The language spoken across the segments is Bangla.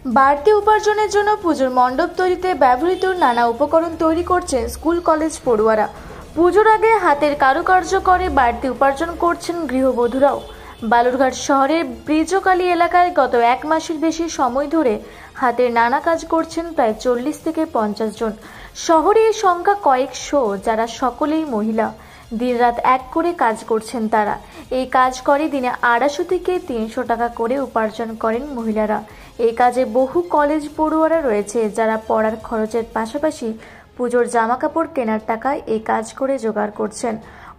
বাড়তি উপার্জনের জন্য পুজোর মণ্ডপ তৈরিতে ব্যবহৃত নানা উপকরণ তৈরি করছেন স্কুল কলেজ পড়ুয়ারা। পুজোর আগে হাতের কারুকার্য করে বাড়তি উপার্জন করছেন গৃহবধূরাও। বালুরঘাট শহরের ব্রিজকালী এলাকায় গত এক মাসের বেশি সময় ধরে হাতের নানা কাজ করছেন প্রায় 40 থেকে 50 জন। শহরে এই সংখ্যা কয়েকশো, যারা সকলেই মহিলা। দিনরাত এক করে কাজ করছেন তারা। এই কাজ করে দিনে 250 থেকে 300 টাকা করে উপার্জন করেন মহিলারা। এই কাজে বহু কলেজ পড়ুয়ারা রয়েছে, যারা পড়ার খরচের পাশাপাশি পুজোর জামাকাপড় কেনার টাকায় এই কাজ করে জোগাড় করছেন।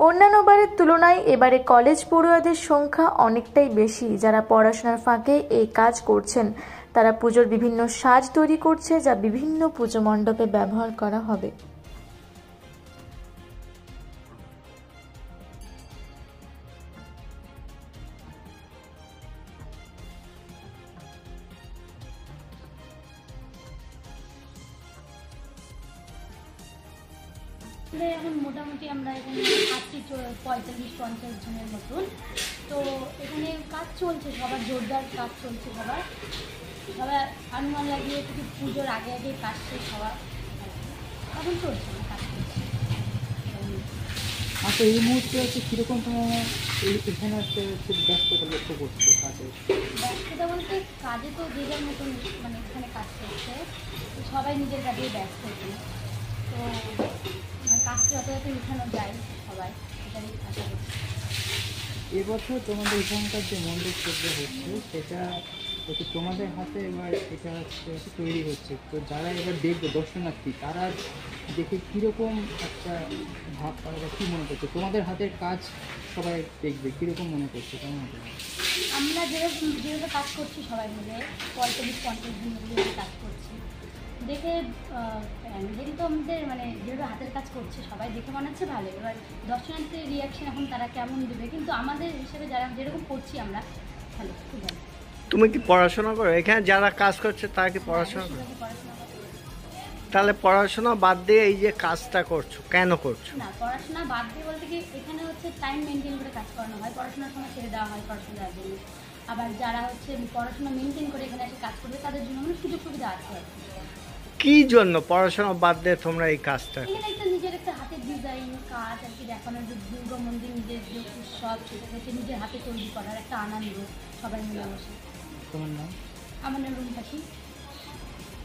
অন্যান্য বারের তুলনায় এবারে কলেজ পড়ুয়াদের সংখ্যা অনেকটাই বেশি, যারা পড়াশোনার ফাঁকে এই কাজ করছেন। তারা পুজোর বিভিন্ন সাজ তৈরি করছে, যা বিভিন্ন পুজো মণ্ডপে ব্যবহার করা হবে। এখন মোটামুটি আমরা এখানে আছি 45-50 জনের মতন। তো এখানে কাজ চলছে, সবার জোরদার কাজ চলছে। সবাই আনুমান লাগিয়ে একটু পুজোর আগে কাজ শেষ হওয়া এখন চলছে, কাজ চলছে। আচ্ছা, এই মুহূর্তে হচ্ছে কীরকম তোমার এখানে খুব ব্যস্ততা লক্ষ্য করছে কাজে? ব্যস্ততা বলতে কাজে তো যে যার মতন মানে এখানে কাজ করছে, সবাই নিজের কাজে ব্যস্ত। তো কাজটা যত উঠানো যায় সবাই এটাই আশা করছি। এবছর তোমাদের এখানকার যে মণ্ডপ তৈরি হচ্ছে সেটা হচ্ছে তোমাদের হাতে, এবার এটা হচ্ছে তৈরি হচ্ছে। তো যারা এবার দেখবে দর্শনার্থী, তারা দেখে কীরকম একটা ভাব পাবে বা কী মনে করছে? তোমাদের হাতের কাজ সবাই দেখবে কীরকম মনে করছে? কেমন হবে? আমরা যেভাবে কাজ করছি সবাই মিলে 45-50 দিন ধরে কাজ করছি, দেখে নিজেরই তো আমাদের মানে যেভাবে হাতের কাজ করছে সবাই দেখে মনে হচ্ছে ভালো। এবার দর্শনার্থীর রিয়াকশন এখন তারা কেমন দেবে, কিন্তু আমাদের হিসেবে যারা যেরকম করছি আমরা ভালো, খুব ভালো। তুমি কি পড়াশোনা করো? এখানে যারা কাজ করছে তারা কি পড়াশোনা করে? তাহলে পড়াশোনা বাদ দিয়ে এই যে কাজটা করছো, কেন করছো? না, পড়াশোনা বাদ দিয়ে বলতে কি এখানে হচ্ছে টাইম মেনটেন করে কাজ করানো হয়। পড়াশোনার সময় ছেড়ে দেওয়া হয় পড়াশোনার জন্য। আবার যারা হচ্ছে পড়াশোনা মেনটেন করে এখানে এসে কাজ করবে তাদের জন্য মানে সুযোগ সুবিধা আছে। কি জন্য পড়াশোনা বাদ দিয়ে তোমরা এই কাজটা? এখানে একটা নিজের একটা হাতের ডিজাইন কাজ আর কি দেখানোর, যে দুর্গা মন্দির নিজের যে উৎসব সেটা হচ্ছে নিজের হাতে তৈরি করার একটা আনন্দ সবাই মিলে বসে। তোমার নাম? আমার নাম রুমপাখি।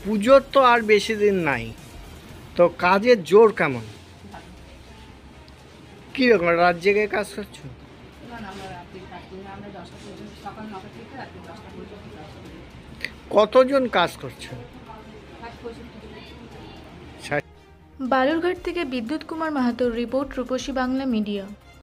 পুজোর তো আর বেশি দিন নাই, তো কাজের জোর কেমন? কীরকম রাত জেগে কাজ করছো? কতজন কাজ করছো? বালুরঘাট থেকে বিদ্যুৎ কুমার মাহাতোর রিপোর্ট, রূপসী বাংলা মিডিয়া।